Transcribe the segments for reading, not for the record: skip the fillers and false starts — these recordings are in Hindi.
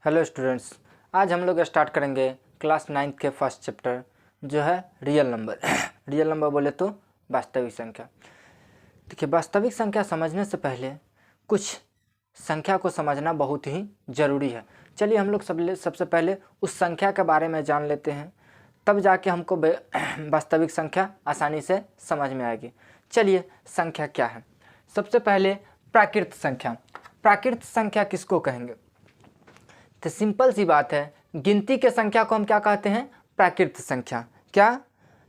हेलो स्टूडेंट्स, आज हम लोग स्टार्ट करेंगे क्लास 9th के फर्स्ट चैप्टर जो है रियल नंबर। रियल नंबर बोले तो वास्तविक संख्या। देखिए, वास्तविक संख्या समझने से पहले कुछ संख्या को समझना बहुत ही ज़रूरी है। चलिए हम लोग सबसे पहले उस संख्या के बारे में जान लेते हैं, तब जाके हमको वास्तविक संख्या आसानी से समझ में आएगी। चलिए, संख्या क्या है? सबसे पहले प्राकृत संख्या। प्राकृत संख्या किसको कहेंगे? तो सिंपल सी बात है, गिनती के संख्या को हम क्या कहते हैं? प्राकृत संख्या। क्या?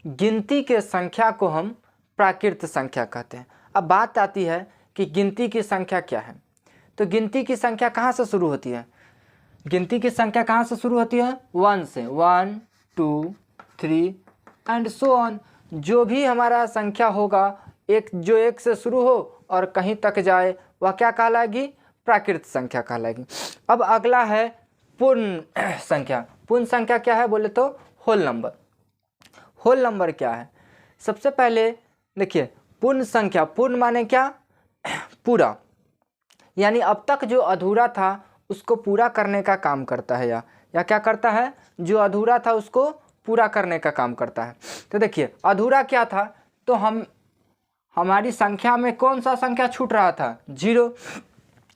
गिनती के संख्या को हम प्राकृत संख्या कहते हैं। अब बात आती है कि गिनती की संख्या क्या है। तो गिनती की संख्या कहाँ से शुरू होती है? गिनती की संख्या कहाँ से शुरू होती है? 1 से। 1 2 3 एंड सो ऑन। जो भी हमारा संख्या होगा, जो एक से शुरू हो और कहीं तक जाए, वह क्या कहलाएगी? प्राकृत संख्या कहलाएगी। अब अगला है पूर्ण संख्या। पूर्ण संख्या क्या है बोले तो होल नंबर। होल नंबर क्या है? सबसे पहले देखिए, पूर्ण संख्या, पूर्ण माने क्या? पूरा, यानी अब तक जो अधूरा था उसको पूरा करने का काम करता है। या क्या करता है? जो अधूरा था उसको पूरा करने का काम करता है। तो देखिए, अधूरा क्या था? तो हमारी संख्या में कौन सा संख्या छूट रहा था? 0।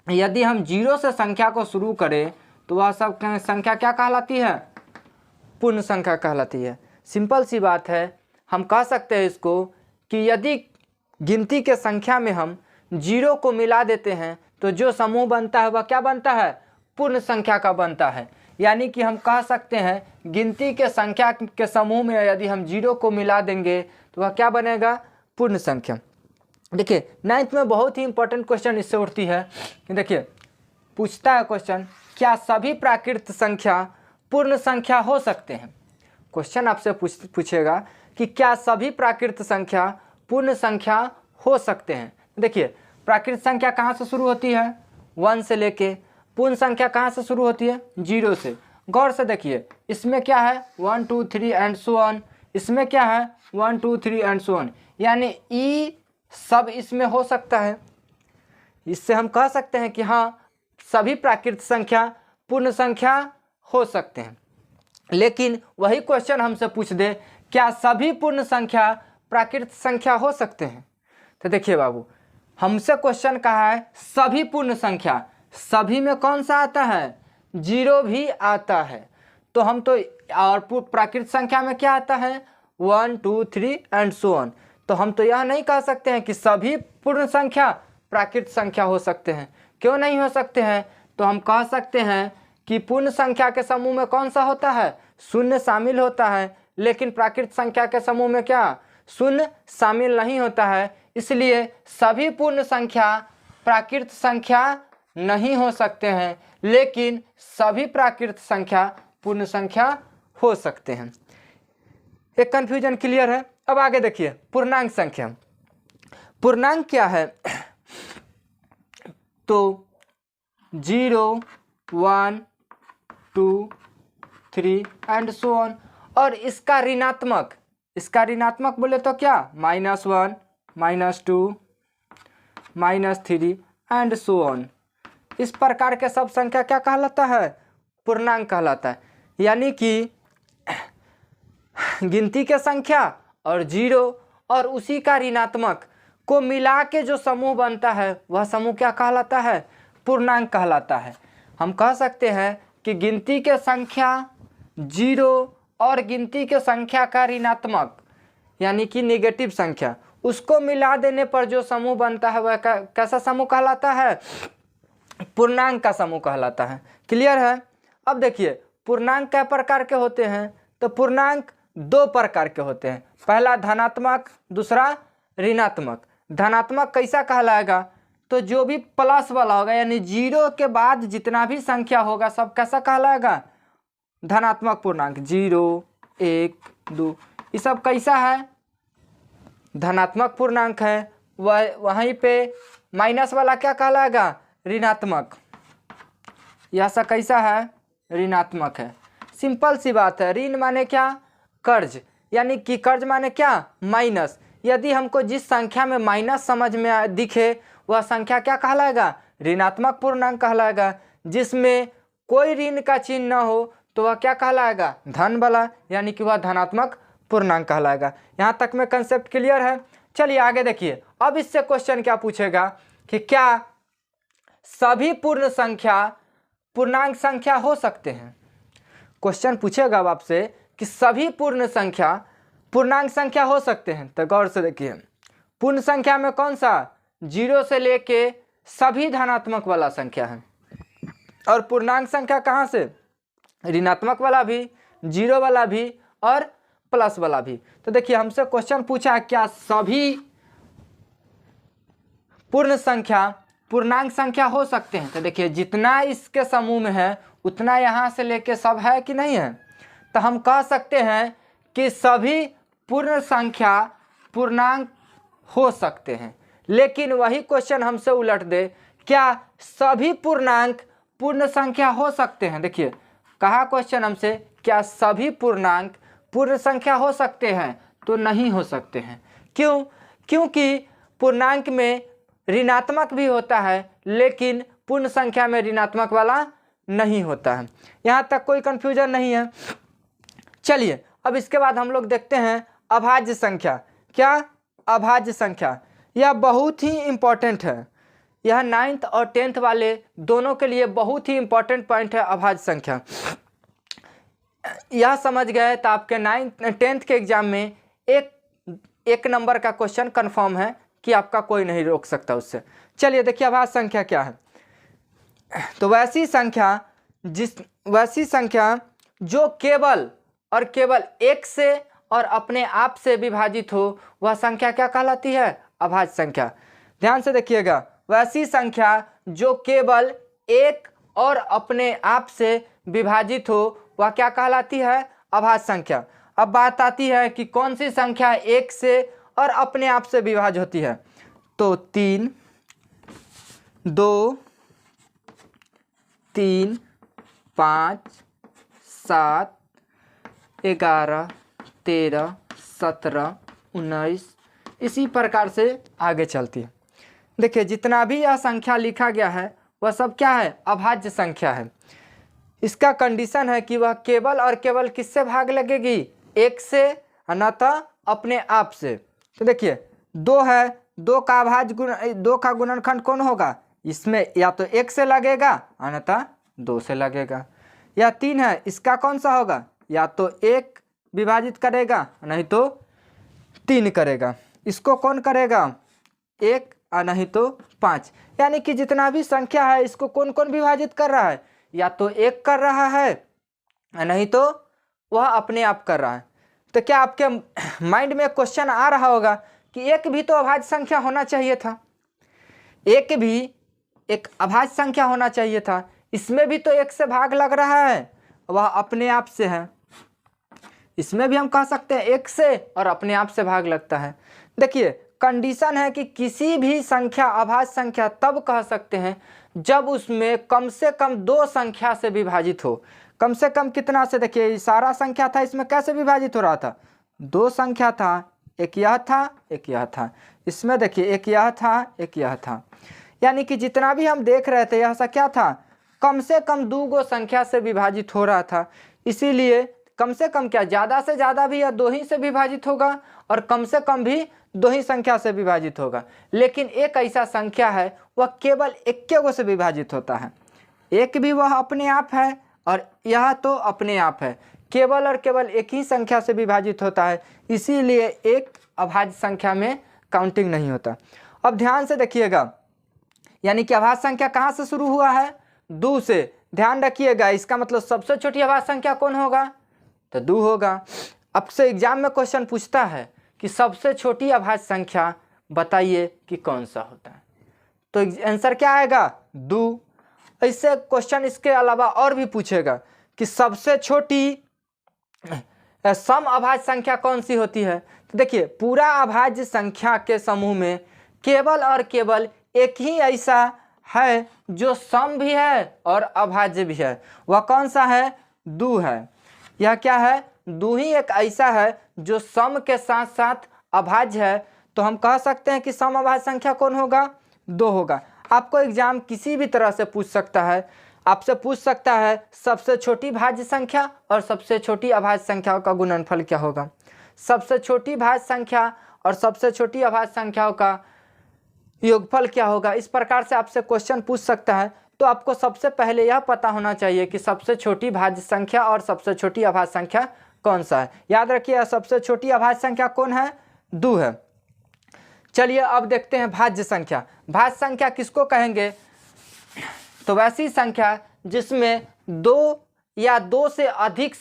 यदि हम 0 से संख्या को शुरू करें तो वह सब संख्या क्या कहलाती है? पूर्ण संख्या कहलाती है। सिंपल सी बात है, हम कह सकते हैं इसको कि यदि गिनती के संख्या में हम 0 को मिला देते हैं तो जो समूह बनता है वह क्या बनता है? पूर्ण संख्या का बनता है। यानी कि हम कह सकते हैं गिनती के संख्या के समूह में यदि हम 0 को मिला देंगे तो वह क्या बनेगा? पूर्ण संख्या। देखिए, 9th में बहुत ही इंपॉर्टेंट क्वेश्चन इससे उठती है कि देखिए, पूछता है क्वेश्चन, क्या सभी प्राकृत संख्या पूर्ण संख्या हो सकते हैं? क्वेश्चन आपसे पूछेगा कि क्या सभी प्राकृत संख्या पूर्ण संख्या हो सकते हैं? देखिए, प्राकृत संख्या कहाँ से शुरू होती है? 1 से लेके। पूर्ण संख्या कहाँ से शुरू होती है? 0 से। गौर से देखिए, इसमें क्या है? 1 2 3 एंड सो ऑन। इसमें क्या है? 1 2 3 एंड सो ऑन। यानी ई सब इसमें हो सकता है। इससे हम कह सकते हैं कि हाँ, सभी प्राकृत संख्या पूर्ण संख्या हो सकते हैं। लेकिन वही क्वेश्चन हमसे पूछ दे, क्या सभी पूर्ण संख्या प्राकृत संख्या हो सकते हैं? तो देखिए बाबू, हमसे क्वेश्चन कहा है सभी पूर्ण संख्या। सभी में कौन सा आता है? 0 भी आता है। तो हम तो, और प्राकृत संख्या में क्या आता है? 1 2 3 एंड सो ऑन। तो हम तो यह नहीं कह सकते हैं कि सभी पूर्ण संख्या प्राकृत संख्या हो सकते हैं। क्यों नहीं हो सकते हैं? तो हम कह सकते हैं कि पूर्ण संख्या के समूह में कौन सा होता है? शून्य शामिल होता है। लेकिन प्राकृत संख्या के समूह में क्या? शून्य शामिल नहीं होता है। इसलिए सभी पूर्ण संख्या प्राकृत संख्या नहीं हो सकते हैं, लेकिन सभी प्राकृत संख्या पूर्ण संख्या हो सकते हैं। एक कंफ्यूजन क्लियर है? अब आगे देखिए, पूर्णांक संख्या। पूर्णांक क्या है? तो 0 1 2 3 एंड सो ऑन। और इसका ऋणात्मक बोले तो क्या? -1 -2 -3 एंड सो ऑन। इस प्रकार के सब संख्या क्या कहलाता है? पूर्णांक कहलाता है। यानी कि गिनती के संख्या और 0 और उसी का ऋणात्मक को मिला के जो समूह बनता है वह समूह क्या कहलाता है? पूर्णांक कहलाता है। हम कह सकते हैं कि गिनती के संख्या 0 और गिनती के संख्या का ऋणात्मक यानी कि नेगेटिव संख्या, उसको मिला देने पर जो समूह बनता है वह कैसा समूह कहलाता है? पूर्णांक का समूह कहलाता है। क्लियर है? अब देखिए, पूर्णांक कै प्रकार के होते हैं? तो पूर्णांक 2 प्रकार के होते हैं। पहला धनात्मक, दूसरा ऋणात्मक। धनात्मक कैसा कहलाएगा? तो जो भी प्लस वाला होगा, यानी 0 के बाद जितना भी संख्या होगा सब कैसा कहलाएगा? धनात्मक पूर्णांक। 0 1 2 ये सब कैसा है? धनात्मक पूर्णांक है। वहीं पे माइनस वाला क्या कहलाएगा? ऋणात्मक। यह सब कैसा है? ऋणात्मक है। सिंपल सी बात है। ऋण माने क्या? कर्ज। यानी कि कर्ज माने क्या? माइनस। यदि हमको जिस संख्या में माइनस समझ में दिखे वह संख्या क्या कहलाएगा? ऋणात्मक पूर्णांक कहलाएगा। जिसमें कोई ऋण का चिन्ह न हो तो वह क्या कहलाएगा, धन वाला, यानी कि वह धनात्मक पूर्णांक कहलाएगा। यहाँ तक में कंसेप्ट क्लियर है। चलिए आगे देखिए, अब इससे क्वेश्चन क्या पूछेगा कि क्या सभी पूर्ण संख्या पूर्णांक संख्या हो सकते हैं। क्वेश्चन पूछेगा अब आपसे कि सभी पूर्ण संख्या पूर्णांक संख्या हो सकते हैं। तो गौर से देखिए, पूर्ण संख्या में कौन सा, 0 से लेके सभी धनात्मक वाला संख्या है, और पूर्णांक संख्या कहाँ से, ऋणात्मक वाला भी, 0 वाला भी और प्लस वाला भी। तो देखिए हमसे क्वेश्चन पूछा क्या सभी पूर्ण संख्या पूर्णांक संख्या हो सकते हैं। तो देखिए जितना इसके समूह में है उतना यहाँ से लेके सब है कि नहीं है। तो हम कह सकते हैं कि सभी पूर्ण संख्या पूर्णांक हो सकते हैं। लेकिन वही क्वेश्चन हमसे उलट दे, क्या सभी पूर्णांक पूर्ण संख्या हो सकते हैं। देखिए कहा क्वेश्चन हमसे, क्या सभी पूर्णांक पूर्ण संख्या हो सकते हैं, तो नहीं हो सकते हैं। क्यों, क्योंकि पूर्णांक में ऋणात्मक भी होता है लेकिन पूर्ण संख्या में ऋणात्मक वाला नहीं होता है। यहाँ तक कोई कंफ्यूजन नहीं है। चलिए अब इसके बाद हम लोग देखते हैं अभाज्य संख्या। क्या, अभाज्य संख्या, यह बहुत ही इम्पोर्टेंट है। यह 9th और 10th वाले दोनों के लिए बहुत ही इम्पोर्टेंट पॉइंट है अभाज्य संख्या। यह समझ गए तो आपके 10th के एग्जाम में एक नंबर का क्वेश्चन कंफर्म है कि आपका कोई नहीं रोक सकता उससे। चलिए देखिए अभाज्य संख्या क्या है। तो वैसी संख्या जो केवल और केवल एक से और अपने आप से विभाजित हो, वह संख्या क्या कहलाती है, अभाज्य संख्या। ध्यान से देखिएगा, वैसी संख्या जो केवल एक और अपने आप से विभाजित हो, वह क्या कहलाती है, अभाज्य संख्या। अब बात आती है कि कौन सी संख्या एक से और अपने आप से विभाज्य होती है। तो 3, 2, 3, 5, 7, 11, 13, 17, 19 इसी प्रकार से आगे चलती है। देखिए जितना भी यह संख्या लिखा गया है वह सब क्या है, अभाज्य संख्या है। इसका कंडीशन है कि वह केवल और केवल किससे भाग लगेगी, एक से, अन्यथा अपने आप से। तो देखिए 2 है, 2 का गुणनखंड कौन होगा, इसमें या तो 1 से लगेगा अन्यथा 2 से लगेगा। या 3 है, इसका कौन सा होगा, या तो 1 विभाजित करेगा नहीं तो 3 करेगा। इसको कौन करेगा, 1 और नहीं तो 5। यानी कि जितना भी संख्या है इसको कौन कौन विभाजित कर रहा है, या तो 1 कर रहा है नहीं तो वह अपने आप कर रहा है। तो क्या आपके माइंड में क्वेश्चन आ रहा होगा कि 1 भी तो अभाज्य संख्या होना चाहिए था, 1 भी एक अभाज्य संख्या होना चाहिए था, इसमें भी तो 1 से भाग लग रहा है, वह अपने आप से है। इसमें भी हम कह सकते हैं 1 से और अपने आप से भाग लगता है। देखिए कंडीशन है कि किसी भी संख्या अभाज्य संख्या तब कह सकते हैं जब उसमें कम से कम 2 संख्या से विभाजित हो। कम से कम कितना से, देखिए सारा संख्या था, इसमें कैसे विभाजित हो रहा था, 2 संख्या था, एक यह था एक यह था। इसमें देखिए एक यह था एक यह था। यानी कि जितना भी हम देख रहे थे यह सा क्या था, कम से कम 2 संख्या से विभाजित हो रहा था। इसीलिए कम से कम क्या, ज़्यादा से ज़्यादा भी यह 2 ही से विभाजित होगा और कम से कम भी 2 ही संख्या से विभाजित होगा। लेकिन एक ऐसा संख्या है वह केवल 1 से विभाजित होता है। 1 भी वह अपने आप है और यह तो अपने आप है, केवल और केवल 1 ही संख्या से विभाजित होता है। इसीलिए एक अभाज्य संख्या में काउंटिंग नहीं होता। अब ध्यान से देखिएगा, यानी कि अभाज्य संख्या कहाँ से शुरू हुआ है, 2 से। ध्यान रखिएगा, इसका मतलब सबसे छोटी अभाज्य संख्या कौन होगा, तो 2 होगा। अब से एग्जाम में क्वेश्चन पूछता है कि सबसे छोटी अभाज्य संख्या बताइए कि कौन सा होता है, तो आंसर क्या आएगा, 2। इससे क्वेश्चन इसके अलावा और भी पूछेगा कि सबसे छोटी सम अभाज्य संख्या कौन सी होती है। तो देखिए पूरा अभाज्य संख्या के समूह में केवल और केवल एक ही ऐसा है जो सम भी है और अभाज्य भी है, वह कौन सा है, 2 है। यह क्या है, 2 ही एक ऐसा है जो सम के साथ साथ अभाज्य है। तो हम कह सकते हैं कि सम अभाज्य संख्या कौन होगा, 2 होगा। आपको एग्जाम किसी भी तरह से पूछ सकता है, आपसे पूछ सकता है सबसे छोटी भाज्य संख्या और सबसे छोटी अभाज्य संख्याओं का गुणनफल क्या होगा। सबसे छोटी भाज्य संख्या और सबसे छोटी अभाज्य संख्याओं का योगफल क्या होगा, इस प्रकार से आपसे क्वेश्चन पूछ सकता है। तो आपको सबसे पहले यह पता होना चाहिए कि सबसे छोटी भाज्य संख्या और सबसे छोटी अभाज्य संख्या कौन सा है। याद रखिए सबसे छोटी अभाज्य संख्या कौन है, 2 है। चलिए अब देखते हैं भाज्य संख्या। भाज्य संख्या किसको कहेंगे, तो वैसी संख्या जिसमें 2 या 2 से अधिक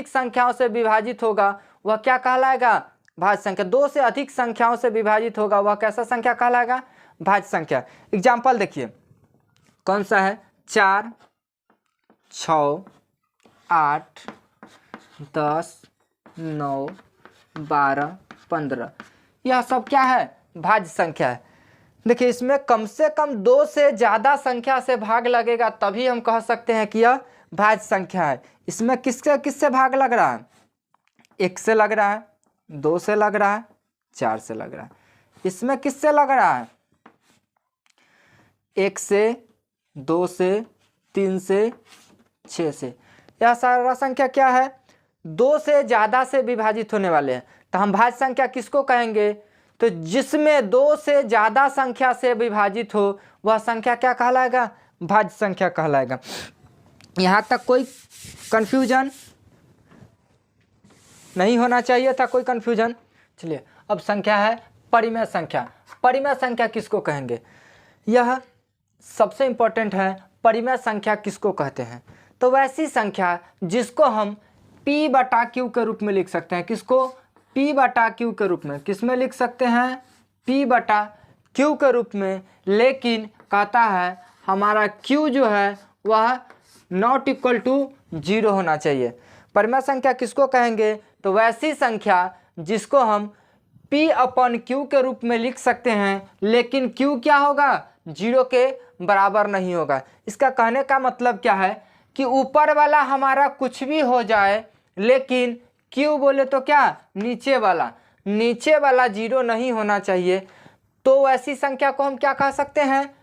संख्याओं से विभाजित होगा वह क्या कहलाएगा, भाज्य संख्या। 2 से अधिक संख्याओं से विभाजित होगा वह कैसा संख्या कहलाएगा, भाज्य संख्या। एग्जाम्पल देखिए कौन सा है, 4, 6, 8, 10, 9, 12, 15, यह सब क्या है, भाज्य संख्या है। देखिए इसमें कम से कम 2 से ज़्यादा संख्या से भाग लगेगा तभी हम कह सकते हैं कि यह भाज्य संख्या है। इसमें किससे किससे भाग लग रहा है, 1 से लग रहा है, 2 से लग रहा है, 4 से लग रहा है। इसमें किससे लग रहा है, 1 से, 2 से, 3 से, 6 से। यह सारा संख्या क्या है, 2 से ज़्यादा से विभाजित होने वाले हैं। तो हम भाज्य संख्या किसको कहेंगे, तो जिसमें 2 से ज़्यादा संख्या से विभाजित हो वह संख्या क्या कहलाएगा, भाज्य संख्या कहलाएगा। यहाँ तक कोई कन्फ्यूजन नहीं होना चाहिए था, कोई कन्फ्यूजन। चलिए अब संख्या है परिमेय संख्या। परिमेय संख्या किसको कहेंगे, यह सबसे इम्पोर्टेंट है। परिमेय संख्या किसको कहते हैं, तो वैसी संख्या जिसको हम P/Q के रूप में लिख सकते हैं। किसको, P/Q के रूप में। किस में लिख सकते हैं, P/Q के रूप में। लेकिन कहता है हमारा Q जो है वह नॉट इक्वल टू 0 होना चाहिए। परिमेय संख्या किसको कहेंगे, तो वैसी संख्या जिसको हम P/Q के रूप में लिख सकते हैं लेकिन Q क्या होगा, 0 के बराबर नहीं होगा। इसका कहने का मतलब क्या है कि ऊपर वाला हमारा कुछ भी हो जाए लेकिन Q बोले तो क्या, नीचे वाला 0 नहीं होना चाहिए। तो ऐसी संख्या को हम क्या कह सकते हैं,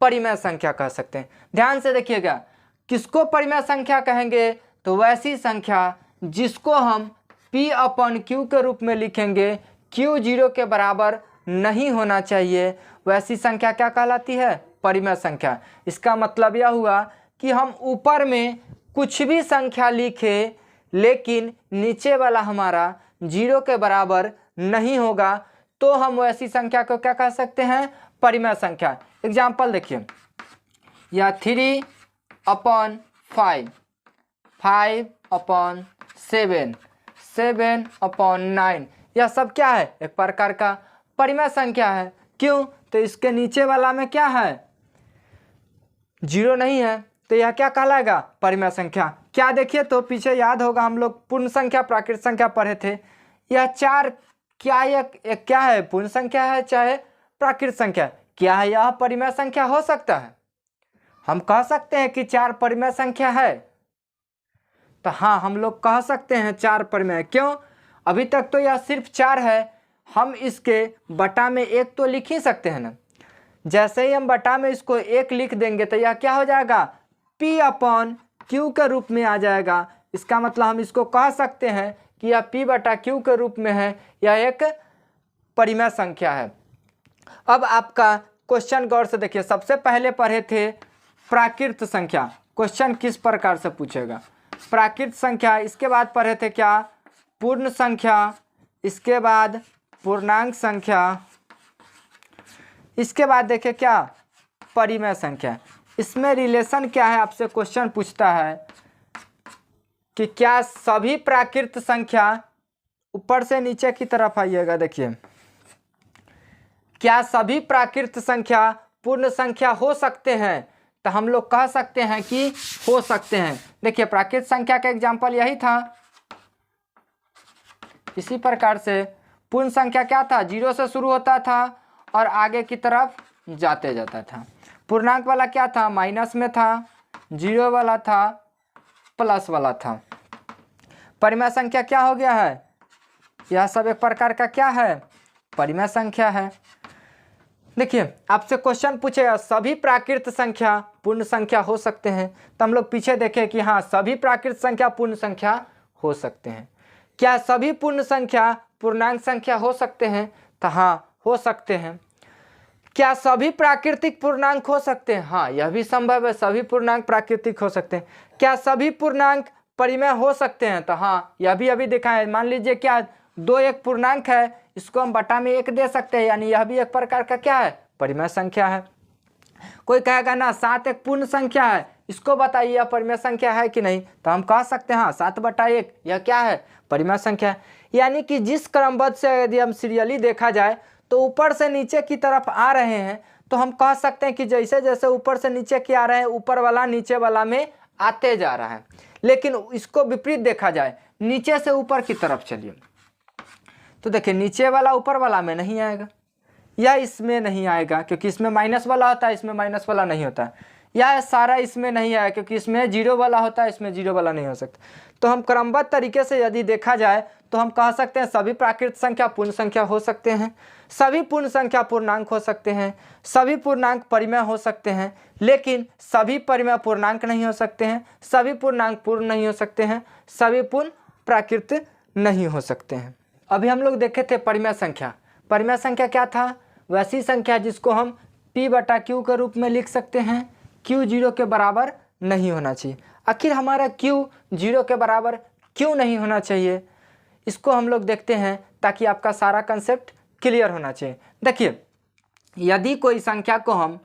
परिमेय संख्या कह सकते हैं। ध्यान से देखिएगा किसको परिमेय संख्या कहेंगे, तो वैसी संख्या जिसको हम P/Q के रूप में लिखेंगे, Q 0 के बराबर नहीं होना चाहिए, वैसी संख्या क्या कहलाती है, परिमेय संख्या। इसका मतलब यह हुआ कि हम ऊपर में कुछ भी संख्या लिखे लेकिन नीचे वाला हमारा 0 के बराबर नहीं होगा तो हम वैसी संख्या को क्या कह सकते हैं, परिमेय संख्या। एग्जाम्पल देखिए, या 3/5, 5/7, 7/9, यह सब क्या है, एक प्रकार का परिमेय संख्या है। क्यों, तो इसके नीचे वाला में क्या है, 0 नहीं है, तो यह क्या कहलाएगा, परिमेय संख्या। क्या देखिए तो पीछे याद होगा हम लोग पूर्ण संख्या प्राकृत संख्या पढ़े थे। यह 4 क्या एक क्या है, पूर्ण संख्या है चाहे प्राकृत संख्या, क्या है, यह परिमेय संख्या हो सकता है। हम कह सकते हैं कि 4 परिमेय संख्या है, तो हाँ हम लोग कह सकते हैं 4 परिमेय। क्यों, अभी तक तो यह सिर्फ 4 है, हम इसके बटा में 1 तो लिख ही सकते हैं ना। जैसे ही हम बटा में इसको 1 लिख देंगे तो यह क्या हो जाएगा, P/Q के रूप में आ जाएगा। इसका मतलब हम इसको कह सकते हैं कि यह P/Q के रूप में है, यह एक परिमेय संख्या है। अब आपका क्वेश्चन गौर से देखिए, सबसे पहले पढ़े थे प्राकृत संख्या। क्वेश्चन किस प्रकार से पूछेगा, प्राकृत संख्या। इसके बाद पढ़े थे क्या, पूर्ण संख्या, इसके बाद पूर्णांक संख्या, इसके बाद देखें क्या, परिमेय संख्या। इसमें रिलेशन क्या है, आपसे क्वेश्चन पूछता है कि क्या सभी प्राकृत संख्या, ऊपर से नीचे की तरफ आइएगा, देखिए क्या सभी प्राकृत संख्या पूर्ण संख्या हो सकते हैं, तो हम लोग कह सकते हैं कि हो सकते हैं। देखिए प्राकृत संख्या का एग्जाम्पल यही था। इसी प्रकार से पूर्ण संख्या क्या था, 0 से शुरू होता था और आगे की तरफ जाते जाता था। पूर्णांक वाला क्या था, माइनस में था, 0 वाला था, प्लस वाला था। परिमेय संख्या क्या हो गया है, यह सब एक प्रकार का क्या है, परिमेय संख्या है। देखिए आपसे क्वेश्चन पूछेगा सभी प्राकृत संख्या पूर्ण संख्या हो सकते हैं, तो हम लोग पीछे देखें कि हाँ सभी प्राकृत संख्या पूर्ण संख्या हो सकते हैं। क्या सभी पूर्ण संख्या पूर्णांक संख्या हो सकते हैं? तो हाँ हो सकते हैं। क्या सभी प्राकृतिक पूर्णांक हो सकते हैं? हाँ यह भी संभव है, सभी पूर्णांक प्राकृतिक हो सकते हैं। क्या सभी पूर्णांक परिमेय हो सकते हैं? तो हाँ यह भी अभी देखा है। मान लीजिए क्या 2 एक पूर्णांक है, इसको हम बटा में 1 दे सकते हैं, यानी यह भी एक प्रकार का क्या है? परिमेय संख्या है। कोई कहेगा ना 7 एक पूर्ण संख्या है, इसको बताइए यह परिमेय संख्या है कि नहीं? तो हम कह सकते हैं हाँ 7/1 यह क्या है? परिमेय संख्या है। यानी कि जिस क्रमबद्ध से यदि हम सीरियली देखा जाए तो ऊपर से नीचे की तरफ आ रहे हैं, तो हम कह सकते हैं कि जैसे जैसे ऊपर से नीचे की आ रहे हैं, ऊपर वाला नीचे वाला में आते जा रहा है। लेकिन इसको विपरीत देखा जाए, नीचे से ऊपर की तरफ चलिए, तो देखिए नीचे वाला ऊपर वाला में नहीं आएगा, या इसमें नहीं आएगा क्योंकि इसमें माइनस वाला होता है, इसमें माइनस वाला नहीं होता है, या सारा इसमें नहीं आएगा क्योंकि इसमें जीरो वाला होता है, इसमें जीरो वाला नहीं हो सकता। तो हम क्रमबद्ध तरीके से यदि देखा जाए तो हम कह सकते हैं सभी प्राकृत संख्या पूर्ण संख्या हो सकते हैं, सभी पूर्ण संख्या पूर्णांक हो सकते हैं, सभी पूर्णांक परिमेय हो सकते हैं, लेकिन सभी परिमेय पूर्णांक नहीं हो सकते हैं, सभी पूर्णांक पूर्ण नहीं हो सकते हैं, सभी पूर्ण प्राकृत नहीं हो सकते हैं। अभी हम लोग देखे थे परिमेय संख्या। परिमेय संख्या क्या था? वैसी संख्या जिसको हम p/q के रूप में लिख सकते हैं। q 0 के बराबर नहीं होना चाहिए। आखिर हमारा q 0 के बराबर क्यों नहीं होना चाहिए, इसको हम लोग देखते हैं ताकि आपका सारा कंसेप्ट क्लियर होना चाहिए। देखिए यदि कोई संख्या को हम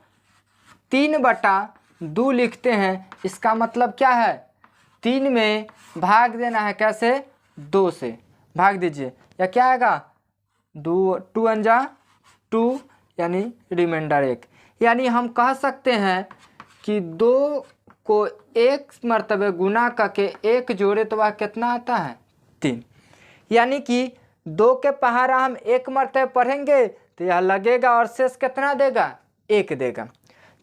3/2 लिखते हैं, इसका मतलब क्या है? 3 में भाग देना है, कैसे? 2 से भाग दीजिए, या क्या आएगा? 2 × 2 यानी रिमाइंडर 1। यानी हम कह सकते हैं कि 2 को 1 मरतबे गुना करके 1 जोड़े तो वह कितना आता है? 3। यानी कि 2 के पहाड़ा हम 1 मरतबे पढ़ेंगे तो यह लगेगा और शेष कितना देगा? 1 देगा।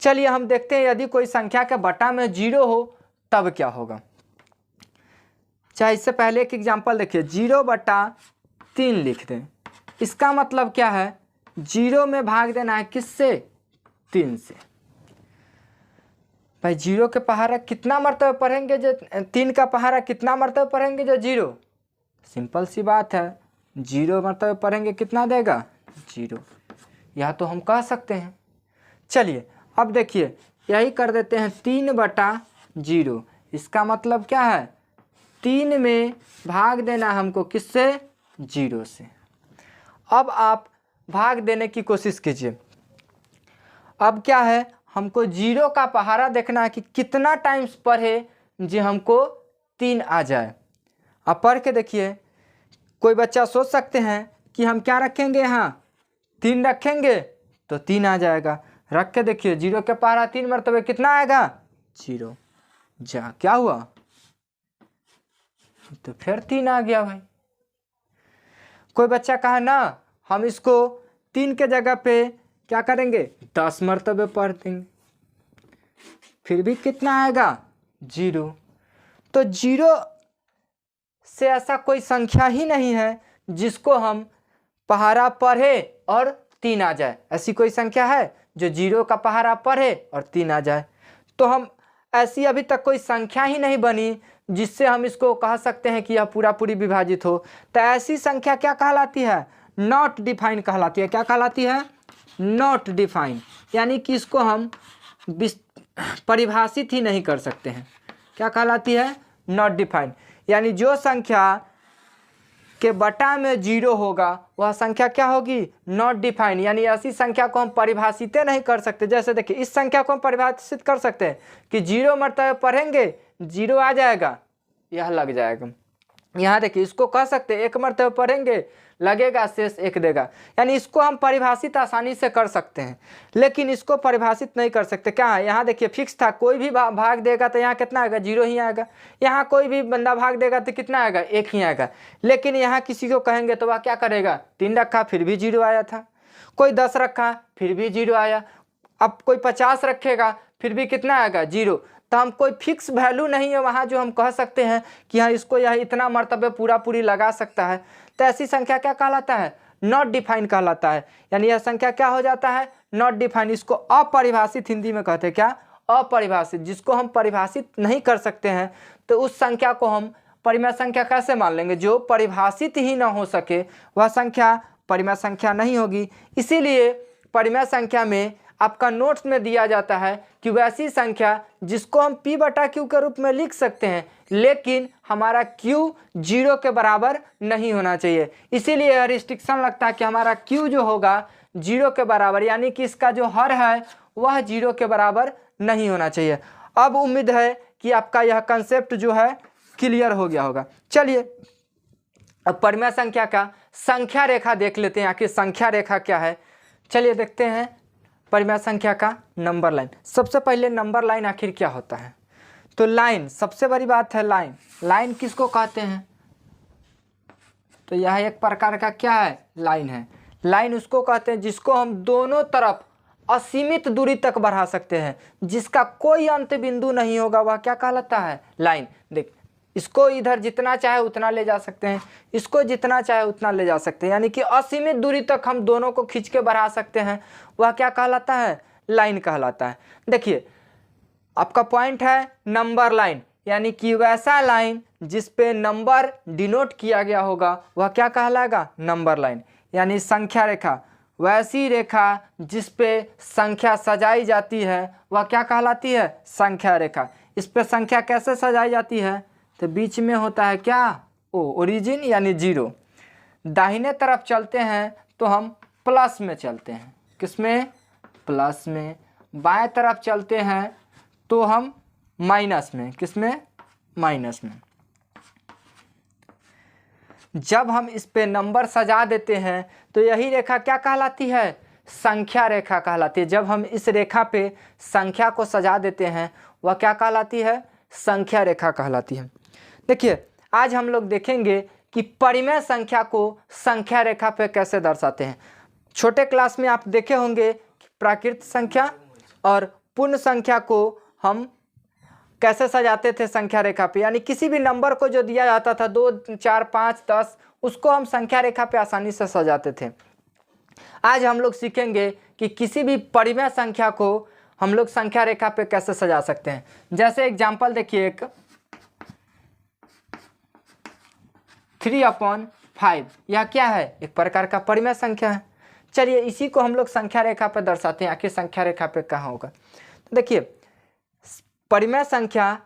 चलिए हम देखते हैं यदि कोई संख्या के बटा में 0 हो तब क्या होगा। चाहे इससे पहले एक एग्जांपल देखिए, 0/3 लिख दें। इसका मतलब क्या है? 0 में भाग देना है किससे? 3 से। भाई 0 के पहाड़ा कितना मरतबे पढ़ेंगे जो 3 का पहाड़ा कितना मरतबे पढ़ेंगे जो 0? सिंपल सी बात है, 0 मरतबे पढ़ेंगे कितना देगा? 0। यह तो हम कह सकते हैं। चलिए अब देखिए यही कर देते हैं 3/0। इसका मतलब क्या है? 3 में भाग देना हमको किससे? 0 से। अब आप भाग देने की कोशिश कीजिए। अब क्या है, हमको 0 का पहाड़ा देखना है कि कितना टाइम्स पढ़े जो हमको 3 आ जाए। आप पढ़ के देखिए। कोई बच्चा सोच सकते हैं कि हम क्या रखेंगे, यहाँ 3 रखेंगे तो 3 आ जाएगा। रख के देखिए 0 के पहाड़ा 3 मरतबे कितना आएगा? 0। जा क्या हुआ? तो फिर 3 आ गया भाई। कोई बच्चा कहा ना हम इसको 3 के जगह पे क्या करेंगे? 10 मरतबे पढ़ देंगे, फिर भी कितना आएगा? 0। तो 0 से ऐसा कोई संख्या ही नहीं है जिसको हम पहाड़ा पढ़े और 3 आ जाए। ऐसी कोई संख्या है जो 0 का पहाड़ा पढ़े और 3 आ जाए? तो हम ऐसी अभी तक कोई संख्या ही नहीं बनी जिससे हम इसको कह सकते हैं कि यह पूरा पूरी विभाजित हो। तो ऐसी संख्या क्या कहलाती है? नॉट डिफाइन कहलाती है। क्या कहलाती है? Not define. यानी कि इसको हम परिभाषित ही नहीं कर सकते हैं। क्या कहलाती है? Not define. यानी जो संख्या के बटा में 0 होगा वह संख्या क्या होगी? Not define. यानी ऐसी संख्या को हम परिभाषित नहीं कर सकते। जैसे देखिए इस संख्या को हम परिभाषित कर सकते हैं कि 0 मरतबे पढ़ेंगे 0 आ जाएगा, यह लग जाएगा। यहाँ देखिए इसको कह सकते हैं 1 मरतबे पढ़ेंगे लगेगा, शेष 1 देगा। यानी इसको हम परिभाषित आसानी से कर सकते हैं, लेकिन इसको परिभाषित नहीं कर सकते। क्या है? यहाँ देखिए फिक्स था, कोई भी भाग देगा तो यहाँ कितना आएगा? 0 ही आएगा। यहाँ कोई भी बंदा भाग देगा तो कितना आएगा? 1 ही आएगा। लेकिन यहाँ किसी को कहेंगे तो वह क्या करेगा? 3 रखा फिर भी 0 आया था, कोई 10 रखा फिर भी 0 आया, अब कोई 50 रखेगा फिर भी कितना आएगा? 0। तो हम कोई फिक्स वैल्यू नहीं है वहाँ जो हम कह सकते हैं कि हाँ इसको यह इतना मरतबे पूरा पूरी लगा सकता है। तो ऐसी संख्या क्या कहलाता है? नॉट डिफाइन कहलाता है। यानी यह संख्या क्या हो जाता है, नॉट डिफाइन। इसको अपरिभाषित हिंदी में कहते हैं, क्या, अपरिभाषित। जिसको हम परिभाषित नहीं कर सकते हैं तो उस संख्या को हम परिमेय संख्या कैसे मान लेंगे। जो परिभाषित ही ना हो सके वह संख्या परिमेय संख्या नहीं होगी। इसीलिए परिमेय संख्या में आपका नोट्स में दिया जाता है कि वैसी संख्या जिसको हम p/q के रूप में लिख सकते हैं, लेकिन हमारा q 0 के बराबर नहीं होना चाहिए। इसीलिए यह रिस्ट्रिक्शन लगता है कि हमारा q जो होगा 0 के बराबर, यानी कि इसका जो हर है वह 0 के बराबर नहीं होना चाहिए। अब उम्मीद है कि आपका यह कंसेप्ट जो है क्लियर हो गया होगा। चलिए अब परिमेय संख्या का संख्या रेखा देख लेते हैं। आखिर संख्या रेखा क्या है, चलिए देखते हैं। परिमेय संख्या का नंबर लाइन। सबसे पहले नंबर लाइन आखिर क्या होता है, तो लाइन सबसे बड़ी बात है। लाइन किसको कहते हैं, तो यह एक प्रकार का क्या है, लाइन है। लाइन उसको कहते हैं जिसको हम दोनों तरफ असीमित दूरी तक बढ़ा सकते हैं, जिसका कोई अंत बिंदु नहीं होगा, वह क्या कहलाता है, लाइन। देख, इसको इधर जितना चाहे उतना ले जा सकते हैं, इसको जितना चाहे उतना ले जा सकते हैं, यानी कि असीमित दूरी तक हम दोनों को खींच के बढ़ा सकते हैं, वह क्या कहलाता है, लाइन कहलाता है। देखिए आपका पॉइंट है नंबर लाइन, यानी कि वैसा लाइन जिस पे नंबर डिनोट किया गया होगा वह क्या कहलाएगा, नंबर लाइन। यानी संख्या रेखा, वैसी रेखा जिस पे संख्या सजाई जाती है वह क्या कहलाती है, संख्या रेखा। इस पे संख्या कैसे सजाई जाती है, तो बीच में होता है क्या, ओरिजिन यानी 0। दाहिने तरफ चलते हैं तो हम प्लस में चलते हैं, किसमें, प्लस में। बाएं तरफ चलते हैं तो हम माइनस में, किसमें, माइनस में। जब हम इस पे नंबर सजा देते हैं तो यही रेखा क्या कहलाती है, संख्या रेखा कहलाती है। जब हम इस रेखा पे संख्या को सजा देते हैं वह क्या कहलाती है, संख्या रेखा कहलाती है। देखिए आज हम लोग देखेंगे कि परिमेय संख्या को संख्या रेखा पे कैसे दर्शाते हैं। छोटे क्लास में आप देखे होंगे कि प्राकृत संख्या और पूर्ण संख्या को हम कैसे सजाते थे संख्या रेखा पे, यानी किसी भी नंबर को जो दिया जाता था 2, 4, 5, 10, उसको हम संख्या रेखा पे आसानी से सजाते थे। आज हम लोग सीखेंगे कि किसी भी परिमेय संख्या को हम लोग संख्या रेखा पे कैसे सजा सकते हैं। जैसे एग्जाम्पल देखिए, एक 3/5, यह क्या है, एक प्रकार का परिमेय संख्या है। चलिए इसी को हम लोग संख्या रेखा पे दर्शाते हैं। आखिर संख्या रेखा पे कहाँ होगा, तो देखिए परिमेय संख्या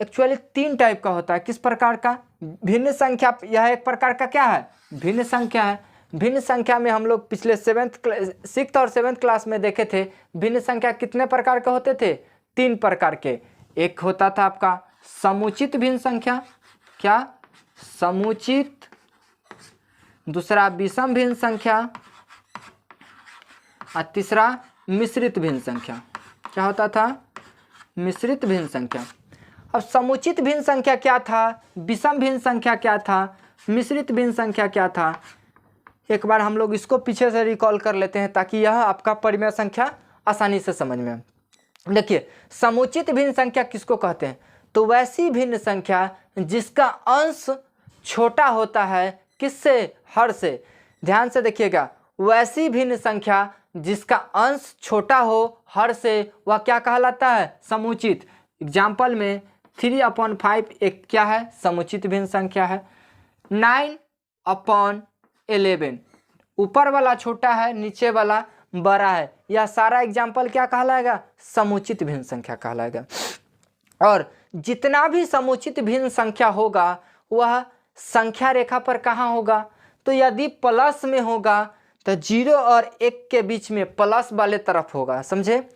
एक्चुअली 3 टाइप का होता है। किस प्रकार का, भिन्न संख्या, यह एक प्रकार का क्या है, भिन्न संख्या है। भिन्न संख्या में हम लोग पिछले 6th और 7th क्लास में देखे थे, भिन्न संख्या कितने प्रकार के होते थे, 3 प्रकार के। एक होता था आपका समुचित भिन्न संख्या, क्या, समुचित। दूसरा विषम भिन्न संख्या, और तीसरा मिश्रित भिन्न संख्या। क्या होता था, मिश्रित भिन्न संख्या। अब समुचित भिन्न संख्या क्या था, विषम भिन्न संख्या क्या था, मिश्रित भिन्न संख्या क्या था, एक बार हम लोग इसको पीछे से रिकॉल कर लेते हैं ताकि यह आपका परिमेय संख्या आसानी से समझ में आए। देखिए समुचित भिन्न संख्या किसको कहते हैं, तो वैसी भिन्न संख्या जिसका अंश छोटा होता है, किससे, हर से। ध्यान से देखिएगा, वैसी भिन्न संख्या जिसका अंश छोटा हो हर से, वह क्या कहलाता है, समुचित। एग्जाम्पल में 3/5 एक क्या है, समुचित भिन्न संख्या है। 9/11, ऊपर वाला छोटा है, नीचे वाला बड़ा है। यह सारा एग्जाम्पल क्या कहलाएगा, समुचित भिन्न संख्या कहलाएगा। और जितना भी समुचित भिन्न संख्या होगा वह संख्या रेखा पर कहाँ होगा, तो यदि प्लस में होगा तो 0 और 1 के बीच में प्लस वाले तरफ होगा, समझे।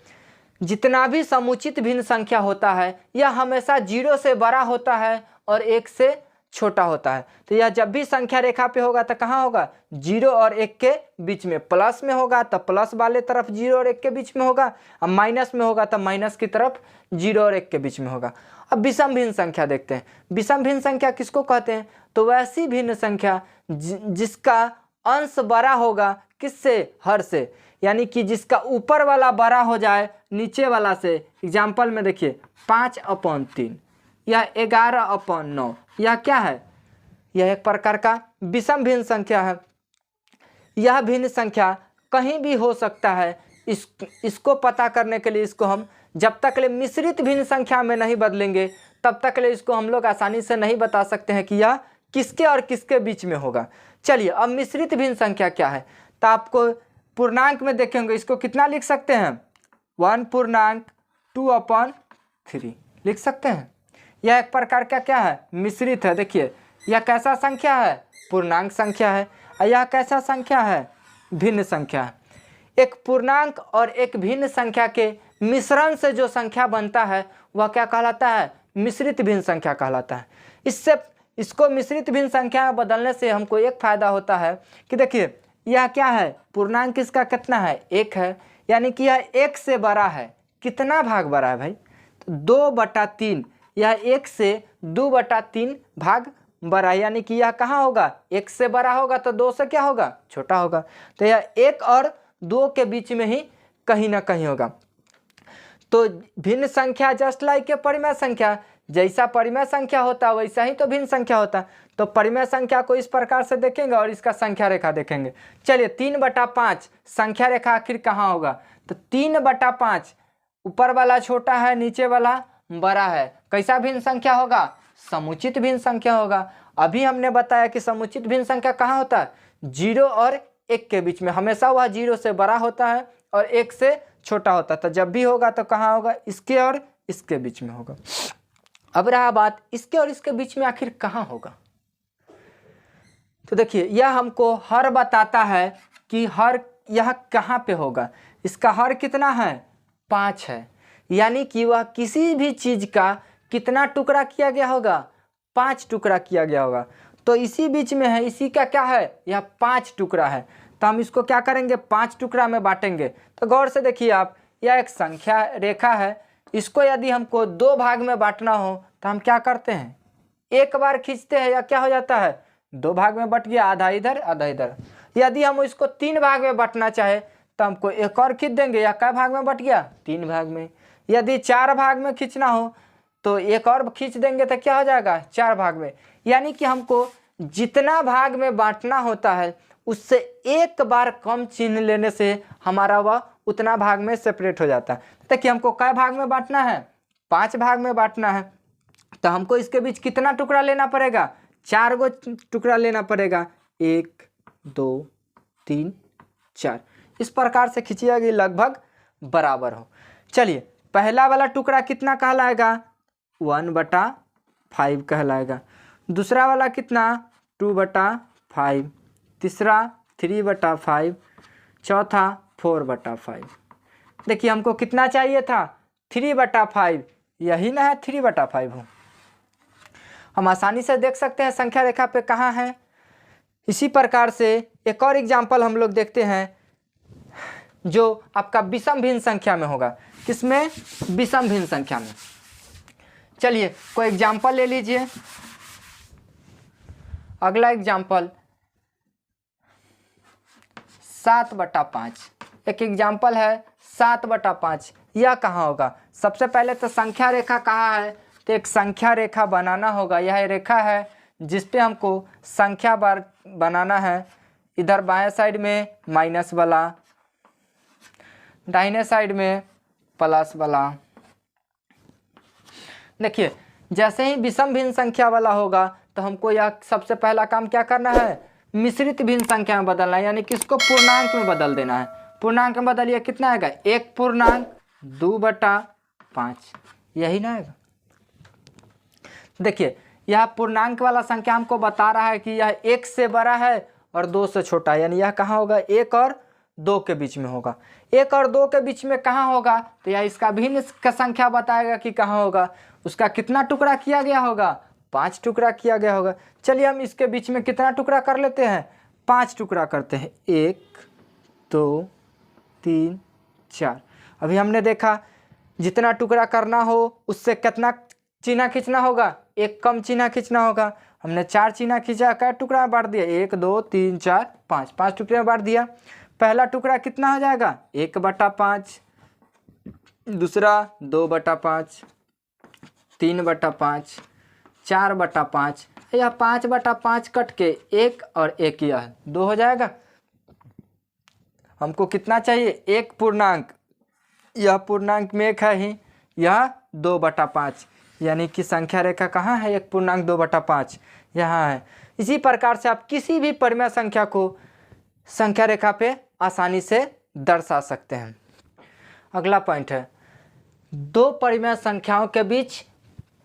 जितना भी समुचित भिन्न संख्या होता है यह हमेशा 0 से बड़ा होता है और 1 से छोटा होता है। तो यह जब भी संख्या रेखा पे होगा तो कहाँ होगा, 0 और 1 के बीच में। प्लस में होगा तो प्लस वाले तरफ 0 और 1 के बीच में होगा, और माइनस में होगा तो माइनस की तरफ 0 और 1 के बीच में होगा। अब विषम भिन्न संख्या देखते हैं। विषम भिन्न संख्या किसको कहते हैं, तो वैसी भिन्न संख्या जिसका अंश बड़ा होगा, किससे, हर से। यानी कि जिसका ऊपर वाला बड़ा हो जाए नीचे वाला से। एग्जाम्पल में देखिए 5/3 या 11/9, यह क्या है, यह एक प्रकार का विषम भिन्न संख्या है। यह भिन्न संख्या कहीं भी हो सकता है। इसको पता करने के लिए इसको हम जब तक ले मिश्रित भिन्न संख्या में नहीं बदलेंगे तब तक ले इसको हम लोग आसानी से नहीं बता सकते हैं कि यह किसके और किसके बीच में होगा। चलिए अब मिश्रित भिन्न संख्या क्या है, तो आपको पूर्णांक में देखेंगे इसको कितना लिख सकते हैं, 1/2/3 लिख सकते हैं। यह एक प्रकार का क्या है, मिश्रित है। देखिए यह कैसा संख्या है, पूर्णांक संख्या है, और यह कैसा संख्या है, भिन्न संख्या है। एक पूर्णांक और एक भिन्न संख्या के मिश्रण से जो संख्या बनता है वह क्या कहलाता है, मिश्रित भिन्न संख्या कहलाता है। इसको मिश्रित भिन्न संख्या में बदलने से हमको एक फायदा होता है कि देखिए यह क्या है, पूर्णांक इसका कितना है, 1 है, यानी कि यह 1 से बड़ा है। कितना भाग बड़ा है भाई, तो 2/3। यह 1 से 2/3 भाग बड़ा है, यानी कि यह कहाँ होगा, 1 से बड़ा होगा तो 2 से क्या होगा, छोटा होगा। तो यह 1 और 2 के बीच में ही कहीं ना कहीं होगा। तो भिन्न संख्या जस्ट लाइक ए परिमेय संख्या, जैसा परिमेय संख्या होता है वैसा ही तो भिन्न संख्या होता है। तो परिमेय संख्या को इस प्रकार से देखेंगे और इसका संख्या रेखा देखेंगे। चलिए 3/5 संख्या रेखा आखिर कहाँ होगा, तो 3/5 ऊपर वाला छोटा है, नीचे वाला बड़ा है। कैसा भिन्न संख्या होगा, समुचित भिन्न संख्या होगा। अभी हमने बताया कि समुचित भिन्न संख्या कहाँ होता है, 0 और 1 के बीच में। हमेशा वह 0 से बड़ा होता है और 1 से छोटा होता है। तो जब भी होगा तो कहाँ होगा, इसके और इसके बीच में होगा। अब रहा बात इसके और इसके बीच में आखिर कहाँ होगा, तो देखिए यह हमको हर बताता है कि हर यह कहाँ पे होगा। इसका हर कितना है, 5 है, यानी कि वह किसी भी चीज़ का कितना टुकड़ा किया गया होगा, 5 टुकड़ा किया गया होगा। तो इसी बीच में है, इसी का क्या है, यह 5 टुकड़ा है। तो हम इसको क्या करेंगे, 5 टुकड़ा में बांटेंगे। तो गौर से देखिए आप, यह एक संख्या रेखा है। इसको यदि हमको 2 भाग में बांटना हो तो हम क्या करते हैं, एक बार खींचते हैं, या क्या हो जाता है, 2 भाग में बट गया, आधा इधर आधा इधर। यदि हम इसको 3 भाग में बांटना चाहे तो हमको एक और खींच देंगे, या क्या भाग में बट गया, 3 भाग में। यदि 4 भाग में खींचना हो तो एक और खींच देंगे तो क्या हो जाएगा, 4 भाग में। यानी कि हमको जितना भाग में बांटना होता है उससे एक बार कम चिन्ह लेने से हमारा वह उतना भाग में सेपरेट हो जाता है। देखिए हमको कै भाग में बांटना है, 5 भाग में बांटना है। तो हमको इसके बीच कितना टुकड़ा लेना पड़ेगा, 4 गो टुकड़ा लेना पड़ेगा, 1 2 3 4। इस प्रकार से खींचिएगा कि लगभग बराबर हो। चलिए पहला वाला टुकड़ा कितना कहलाएगा, 1/5 कहलाएगा। दूसरा वाला कितना, 2/5। तीसरा 3/5। चौथा 4/5। देखिए हमको कितना चाहिए था, 3/5। यही ना है 3/5 हो। हम आसानी से देख सकते हैं संख्या रेखा पे कहाँ है। इसी प्रकार से एक और एग्जाम्पल हम लोग देखते हैं जो आपका विषम भिन्न संख्या में होगा। किसमें, विषम भिन्न संख्या में। चलिए कोई एग्जाम्पल ले लीजिए। अगला एग्जाम्पल 7/5। एक एग्जाम्पल है 7/5। यह कहाँ होगा, सबसे पहले तो संख्या रेखा कहाँ है, तो एक संख्या रेखा बनाना होगा। यह रेखा है जिस पे हमको संख्या बार बनाना है। इधर बाएं साइड में माइनस वाला, दाहिने साइड में प्लस वाला। देखिए जैसे ही विषम भिन्न संख्या वाला होगा तो हमको यह सबसे पहला काम क्या करना है, मिश्रित भिन्न संख्या में बदलना है, यानी कि इसको पूर्णांक में बदल देना है। पूर्णांक में बदलिए, कितना आएगा, 1/2/5। यही ना आएगा। देखिए यह पूर्णांक वाला संख्या हमको बता रहा है कि यह 1 से बड़ा है और 2 से छोटा है, यानी यह कहाँ होगा, 1 और 2 के बीच में होगा। 1 और 2 के बीच में कहाँ होगा, तो यह इसका भिन्न का संख्या बताएगा कि कहाँ होगा। उसका कितना टुकड़ा किया गया होगा, 5 टुकड़ा किया गया होगा। चलिए हम इसके बीच में कितना टुकड़ा कर लेते हैं, 5 टुकड़ा करते हैं, 1 2 3 4। अभी हमने देखा जितना टुकड़ा करना हो उससे कितना चिन्ह खींचना होगा, एक कम चिन्ह खींचना होगा। हमने 4 चिन्ह खींचा, क्या टुकड़ा बांट दिया, 1 2 3 4 5, 5 टुकड़े में बांट दिया। पहला टुकड़ा कितना हो जाएगा, 1/5। दूसरा 2/5, 3/5, 4/5। यह 5/5 कट के 1 और 1 यह 2 हो जाएगा। हमको कितना चाहिए, एक पूर्णांक, यह पूर्णांक में एक है ही, यह 2/5, यानी कि संख्या रेखा कहाँ है, एक पूर्णांक 2/5 यहाँ है। इसी प्रकार से आप किसी भी परिमेय संख्या को संख्या रेखा पे आसानी से दर्शा सकते हैं। अगला पॉइंट है दो परिमेय संख्याओं के बीच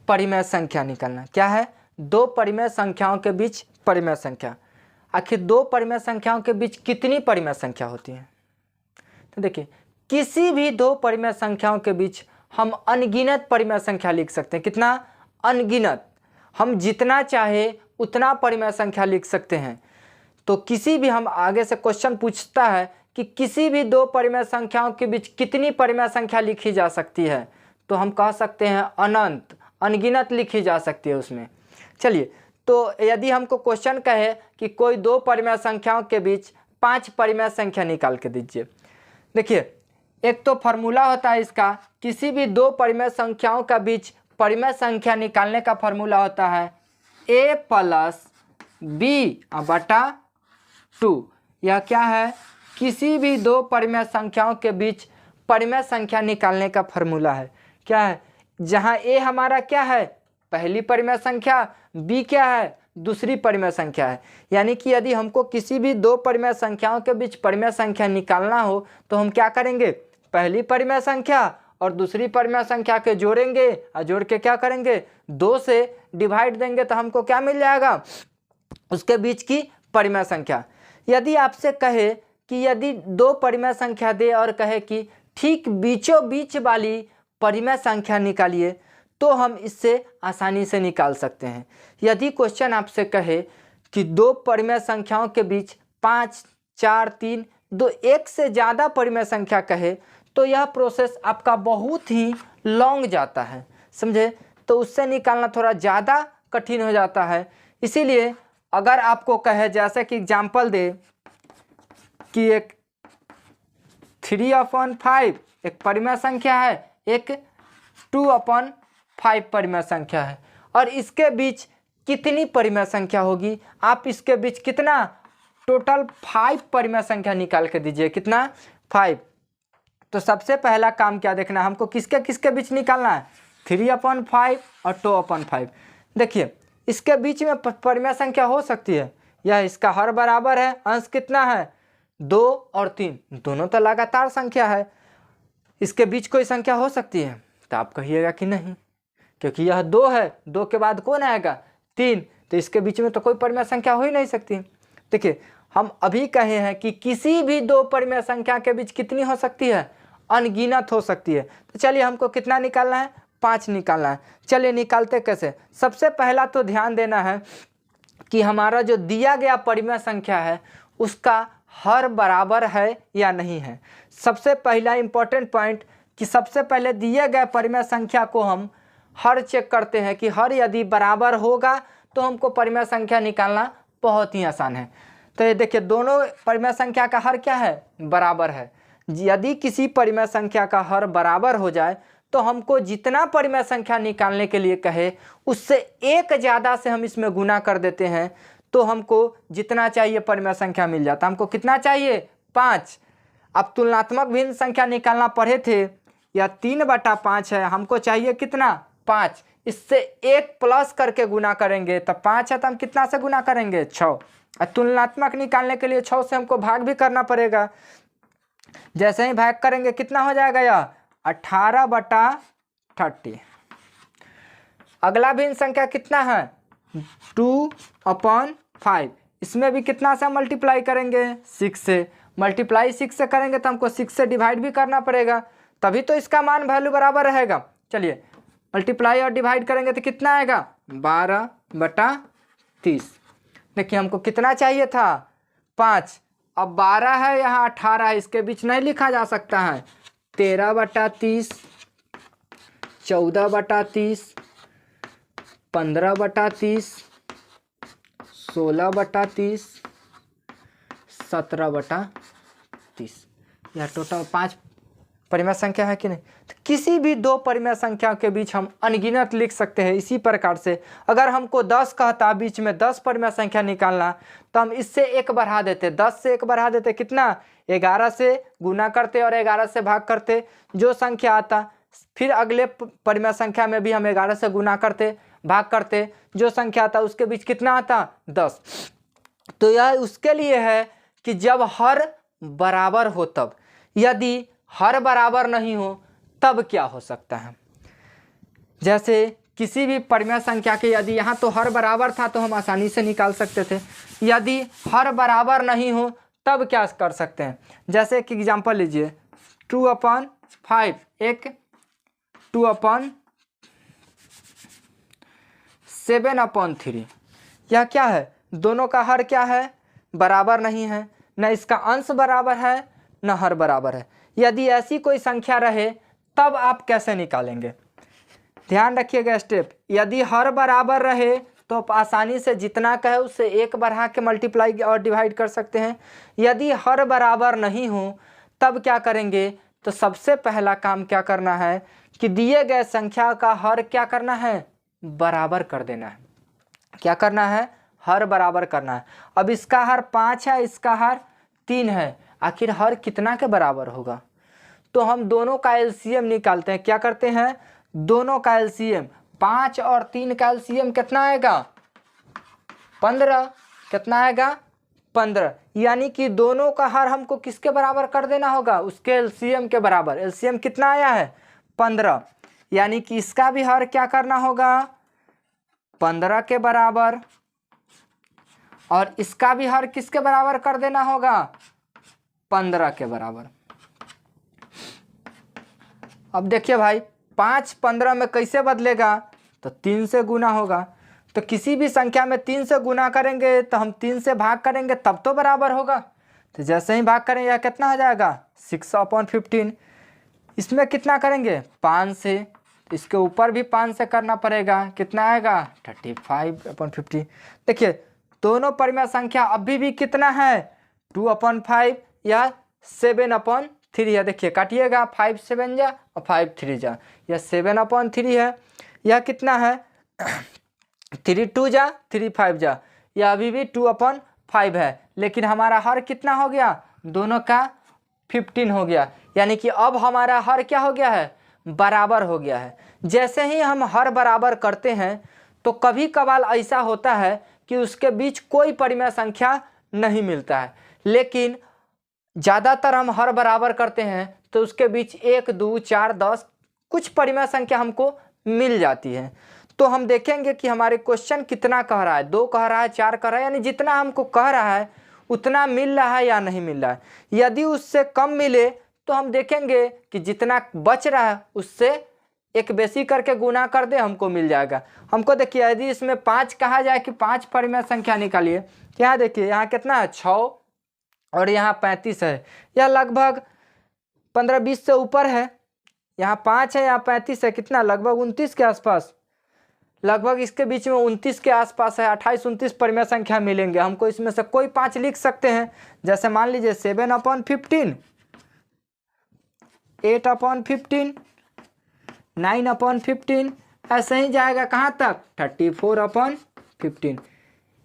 परिमेय संख्या निकालना। क्या है, दो परिमेय संख्याओं के बीच परिमेय संख्या। आखिर दो परिमेय संख्याओं के बीच कितनी परिमेय संख्या होती है? तो देखिए, किसी भी दो परिमेय संख्याओं के बीच हम अनगिनत परिमेय संख्या लिख सकते हैं। कितना? अनगिनत। हम जितना चाहे उतना परिमेय संख्या लिख सकते हैं। तो किसी भी, हम आगे से क्वेश्चन पूछता है कि किसी भी दो परिमेय संख्याओं के बीच कितनी परिमेय संख्या लिखी जा सकती है, तो हम कह सकते हैं अनंत, अनगिनत लिखी जा सकती है उसमें। चलिए, तो यदि हमको क्वेश्चन कहे कि कोई दो परिमेय संख्याओं के बीच 5 परिमेय संख्या निकाल के दीजिए। देखिए, एक तो फॉर्मूला होता है इसका, किसी भी दो परिमेय संख्याओं का बीच परिमेय संख्या निकालने का फॉर्मूला होता है a + b/2। यह क्या है, किसी भी दो परिमेय संख्याओं के बीच परिमेय संख्या निकालने का फॉर्मूला है। क्या है, जहां a हमारा क्या है, पहली परिमेय संख्या, b क्या है, दूसरी परिमेय संख्या है। यानी कि यदि हमको किसी भी दो परिमेय संख्याओं के बीच परिमेय संख्या निकालना हो तो हम क्या करेंगे, पहली परिमेय संख्या और दूसरी परिमेय संख्या के जोड़ेंगे और जोड़ के क्या करेंगे, 2 से डिवाइड देंगे तो हमको क्या मिल जाएगा, उसके बीच की परिमेय संख्या। यदि आपसे कहे कि यदि दो परिमेय संख्या दे और कहे कि ठीक बीचों बीच वाली परिमेय संख्या निकालिए, तो हम इससे आसानी से निकाल सकते हैं। यदि क्वेश्चन आपसे कहे कि दो परिमेय संख्याओं के बीच 5, 4, 3, 2, एक से ज़्यादा परिमेय संख्या कहे, तो यह प्रोसेस आपका बहुत ही लॉन्ग जाता है, समझे। तो उससे निकालना थोड़ा ज़्यादा कठिन हो जाता है। इसीलिए अगर आपको कहे, जैसे कि एग्जाम्पल दे कि एक 3/5 एक परिमेय संख्या है, एक 2/5 परिमेय संख्या है, और इसके बीच कितनी परिमेय संख्या होगी, आप इसके बीच कितना, टोटल 5 परिमेय संख्या निकाल के दीजिए। कितना? 5। तो सबसे पहला काम क्या देखना, हमको किसके किसके बीच निकालना है, 3/5 और 2/5। देखिए, इसके बीच में परिमेय संख्या हो सकती है, यह इसका हर बराबर है, अंश कितना है, 2 और 3, दोनों तो लगातार संख्या है। इसके बीच कोई संख्या हो सकती है? तो आप कहिएगा कि नहीं, क्योंकि यह 2 है, 2 के बाद कौन आएगा, 3, तो इसके बीच में तो कोई परिमेय संख्या हो ही नहीं सकती। देखिए, हम अभी कहे हैं कि किसी भी दो परिमेय संख्या के बीच कितनी हो सकती है, अनगिनत हो सकती है। तो चलिए, हमको कितना निकालना है, 5 निकालना है। चलिए निकालते कैसे। सबसे पहला तो ध्यान देना है कि हमारा जो दिया गया परिमेय संख्या है उसका हर बराबर है या नहीं है। सबसे पहला इंपॉर्टेंट पॉइंट कि सबसे पहले दिए गए परिमेय संख्या को हम हर चेक करते हैं कि हर यदि बराबर होगा तो हमको परिमेय संख्या निकालना बहुत ही आसान है। तो ये देखिए, दोनों परिमेय संख्या का हर क्या है, बराबर है। यदि किसी परिमेय संख्या का हर बराबर हो जाए तो हमको जितना परिमेय संख्या निकालने के लिए कहे उससे एक ज़्यादा से हम इसमें गुना कर देते हैं, तो हमको जितना चाहिए परिमेय संख्या मिल जाता। हमको कितना चाहिए, 5। अब तुलनात्मक भिन्न संख्या निकालना पढ़े थे, या 3/5 है, हमको चाहिए कितना, 5। इससे 1 प्लस करके गुना करेंगे तो 5 है, तो हम कितना से गुना करेंगे, 6। तुलनात्मक निकालने के लिए 6 से हमको भाग भी करना पड़ेगा। जैसे ही भाग करेंगे कितना हो जाएगा, यह 18/30। अगला भिन्न संख्या कितना है, 2/5। इसमें भी कितना से मल्टीप्लाई करेंगे, 6 से। मल्टीप्लाई 6 से करेंगे तो हमको 6 से डिवाइड भी करना पड़ेगा, तभी तो इसका मान वैल्यू बराबर रहेगा। चलिए, मल्टीप्लाई और डिवाइड करेंगे तो कितना आएगा, 12/30। देखिए, हमको कितना चाहिए था, 5। अब 12 है, यहाँ 18 है, इसके बीच नहीं लिखा जा सकता है। 13/30, 14/30, 15/30, 16/30, 17/30। यह टोटल 5 परिमेय संख्या है कि नहीं। तो किसी भी दो परिमेय संख्याओं के बीच हम अनगिनत लिख सकते हैं। इसी प्रकार से अगर हमको 10 कहता बीच में 10 परिमेय संख्या निकालना, तो हम इससे 1 बढ़ा देते, 10 से 1 बढ़ा देते, कितना 11 से गुना करते और 11 से भाग करते, जो संख्या आता फिर अगले परिमेय संख्या में भी हम 11 से गुना करते भाग करते, जो संख्या आता उसके बीच कितना आता 10। तो यह उसके लिए है कि जब हर बराबर हो तब, यदि हर बराबर नहीं हो तब क्या हो सकता है। जैसे किसी भी परिमेय संख्या के यदि यहाँ तो हर बराबर था तो हम आसानी से निकाल सकते थे, यदि हर बराबर नहीं हो तब क्या कर सकते हैं। जैसे कि एग्जांपल लीजिए 2/5, एक 2/7/3, यह क्या है, दोनों का हर क्या है, बराबर नहीं है, न इसका अंश बराबर है न हर बराबर है। यदि ऐसी कोई संख्या रहे तब आप कैसे निकालेंगे, ध्यान रखिएगा स्टेप। यदि हर बराबर रहे तो आप आसानी से जितना कहे उससे 1 बढ़ा के मल्टीप्लाई और डिवाइड कर सकते हैं। यदि हर बराबर नहीं हो तब क्या करेंगे, तो सबसे पहला काम क्या करना है कि दिए गए संख्या का हर क्या करना है, बराबर कर देना है। क्या करना है, हर बराबर करना है। अब इसका हर 5 है, इसका हर 3 है, आखिर हर कितना के बराबर होगा। तो हम दोनों का एलसीएम निकालते हैं। क्या करते हैं, दोनों का एलसीएम, 5 और 3 का एलसीएम कितना आएगा 15, कितना आएगा 15, यानी कि दोनों का हर हमको किसके बराबर कर देना होगा, उसके एलसीएम के बराबर। एलसीएम कितना आया है 15, यानी कि इसका भी हर क्या करना होगा 15 के बराबर, और इसका भी हर किसके बराबर कर देना होगा 15 के बराबर। अब देखिए भाई 5 15 में कैसे बदलेगा, तो 3 से गुना होगा। तो किसी भी संख्या में 3 से गुना करेंगे तो हम 3 से भाग करेंगे तब तो बराबर होगा। तो जैसे ही भाग करेंगे यह कितना हो जाएगा 6/15। इसमें कितना करेंगे 5 से, इसके ऊपर भी 5 से करना पड़ेगा, कितना आएगा 35/50। देखिए दोनों परिमेय संख्या अभी भी कितना है 2/5 या 7/3 है। देखिए काटिएगा, 5 7 जा और 5 3 जा, यह 7/3 है। यह कितना है 3 2 जा 3 5 जा, यह अभी भी 2/5 है, लेकिन हमारा हर कितना हो गया, दोनों का 15 हो गया। यानी कि अब हमारा हर क्या हो गया है, बराबर हो गया है। जैसे ही हम हर बराबर करते हैं तो कभी कभार ऐसा होता है कि उसके बीच कोई परिमेय संख्या नहीं मिलता है, लेकिन ज़्यादातर हम हर बराबर करते हैं तो उसके बीच 1 2 4 10 कुछ परिमेय संख्या हमको मिल जाती है। तो हम देखेंगे कि हमारे क्वेश्चन कितना कह रहा है, 2 कह रहा है, 4 कह रहा है, यानी जितना हमको कह रहा है उतना मिल रहा है या नहीं मिल रहा है। यदि उससे कम मिले तो हम देखेंगे कि जितना बच रहा है उससे एक बेसी करके गुना कर दे, हमको मिल जाएगा। हमको देखिए यदि इसमें 5 कहा जाए कि 5 परिमेय संख्या निकालिए, यहाँ देखिए यहाँ कितना है 6 और यहाँ 35 है, यह लगभग 15-20 से ऊपर है। यहाँ 5 है, यहाँ 35 है, कितना लगभग 29 के आसपास, लगभग इसके बीच में 29 के आसपास है। 28-29 परिमेय संख्या मिलेंगे हमको, इसमें से कोई 5 लिख सकते हैं। जैसे मान लीजिए 7/15, 8/15, 9/15, ऐसे ही जाएगा कहाँ तक 34/15।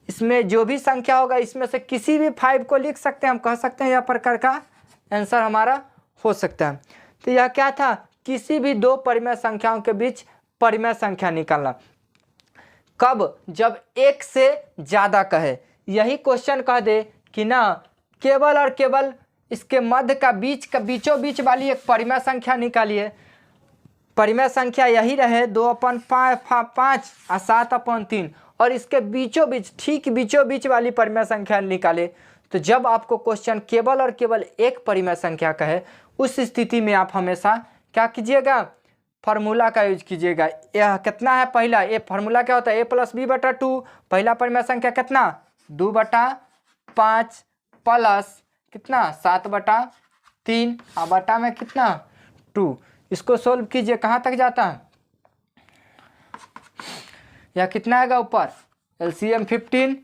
इसमें जो भी संख्या होगा इसमें से किसी भी 5 को लिख सकते हैं, हम कह सकते हैं यह प्रकार का आंसर हमारा हो सकता है। तो यह क्या था, किसी भी दो परिमेय संख्याओं के बीच परिमेय संख्या निकालना। कब, जब एक से ज़्यादा कहे। यही क्वेश्चन कह दे कि ना केवल और केवल इसके मध्य का बीचों बीच वाली एक परिमेय संख्या निकालिए। परिमेय संख्या यही रहे 2/5 और 7/3, और इसके बीचों बीच, ठीक बीचों बीच वाली परिमेय संख्या निकाले। तो जब आपको क्वेश्चन केवल और केवल एक परिमेय संख्या कहे, उस स्थिति में आप हमेशा क्या कीजिएगा, फार्मूला का यूज कीजिएगा। यह कितना है पहला, ये फार्मूला क्या होता है a+b/2। पहला परिमेय संख्या कितना 2/5 प्लस कितना 7/3 और बटा में कितना 2। इसको सोल्व कीजिए, कहाँ तक जाता है, यह कितना आएगा ऊपर एलसीएम 15,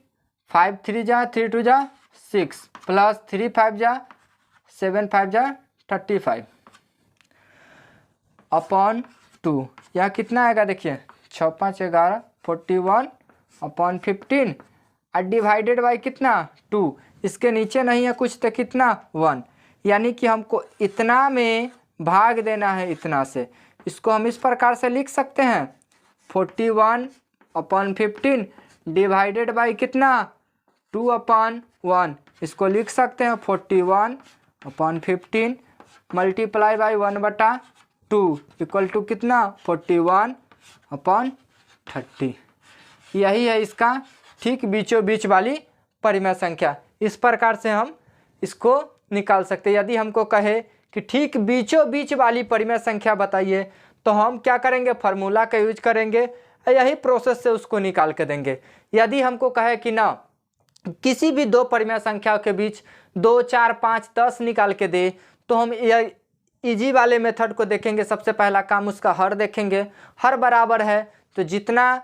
5 3 जा 3 2 जा 6 प्लस 3 5 जा 7 5 जा 35। अपॉन 2। यहाँ कितना आएगा देखिए 6 5 11 41 अपॉन 15 और डिवाइडेड बाई कितना 2। इसके नीचे नहीं है कुछ तो कितना 1, यानी कि हमको इतना में भाग देना है इतना से। इसको हम इस प्रकार से लिख सकते हैं 41 अपॉन 15 डिवाइडेड बाई कितना 2 अपॉन 1। इसको लिख सकते हैं 41 upon 15 multiply by 1/2 equal to कितना 41 अपॉन 30। यही है इसका ठीक बीचों बीच वाली परिमेय संख्या। इस प्रकार से हम इसको निकाल सकते हैं। यदि हमको कहे कि ठीक बीचों बीच वाली परिमेय संख्या बताइए तो हम क्या करेंगे, फार्मूला का यूज करेंगे, यही प्रोसेस से उसको निकाल के देंगे। यदि हमको कहे कि ना किसी भी दो परिमेय संख्याओं के बीच 2 4 5 10 निकाल के दे, तो हम यह इजी वाले मेथड को देखेंगे। सबसे पहला काम उसका हर देखेंगे। हर बराबर है तो जितना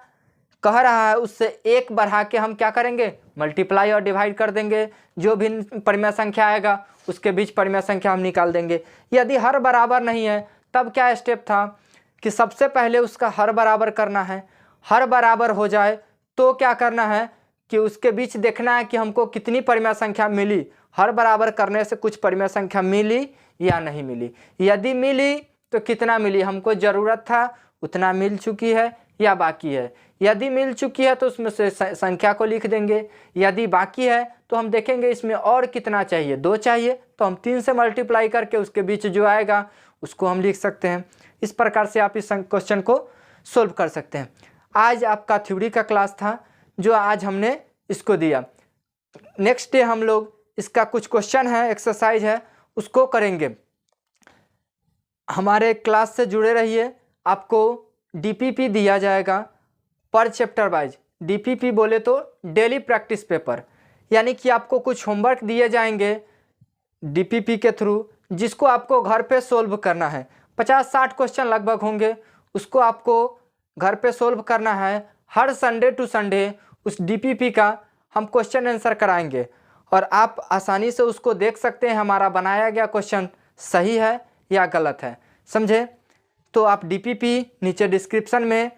कह रहा है उससे 1 बढ़ा के हम क्या करेंगे, मल्टीप्लाई और डिवाइड कर देंगे। जो भी परिमेय संख्या आएगा उसके बीच परिमेय संख्या हम निकाल देंगे। यदि हर बराबर नहीं है तब क्या स्टेप था कि सबसे पहले उसका हर बराबर करना है। हर बराबर हो जाए तो क्या करना है कि उसके बीच देखना है कि हमको कितनी परिमेय संख्या मिली। हर बराबर करने से कुछ परिमेय संख्या मिली या नहीं मिली। यदि मिली तो कितना मिली, हमको ज़रूरत था उतना मिल चुकी है या बाकी है। यदि मिल चुकी है तो उसमें से संख्या को लिख देंगे। यदि बाकी है तो हम देखेंगे इसमें और कितना चाहिए, 2 चाहिए तो हम 3 से मल्टीप्लाई करके उसके बीच जो आएगा उसको हम लिख सकते हैं। इस प्रकार से आप इस क्वेश्चन को सोल्व कर सकते हैं। आज आपका थ्योरी का क्लास था जो आज हमने इसको दिया। नेक्स्ट डे हम लोग इसका कुछ क्वेश्चन है, एक्सरसाइज है, उसको करेंगे। हमारे क्लास से जुड़े रहिए। आपको डीपीपी दिया जाएगा पर चैप्टर वाइज। डीपीपी बोले तो डेली प्रैक्टिस पेपर, यानी कि आपको कुछ होमवर्क दिए जाएंगे डीपीपी के थ्रू, जिसको आपको घर पे सोल्व करना है। 50-60 क्वेश्चन लगभग होंगे, उसको आपको घर पे सोल्व करना है। हर संडे टू संडे उस डीपीपी का हम क्वेश्चन आंसर कराएंगे और आप आसानी से उसको देख सकते हैं हमारा बनाया गया क्वेश्चन सही है या गलत है। समझे? तो आप डीपीपी नीचे डिस्क्रिप्शन में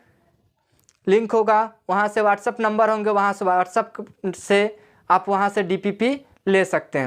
लिंक होगा, वहाँ से व्हाट्सअप नंबर होंगे, वहाँ से व्हाट्सअप से आप वहाँ से डीपीपी ले सकते हैं।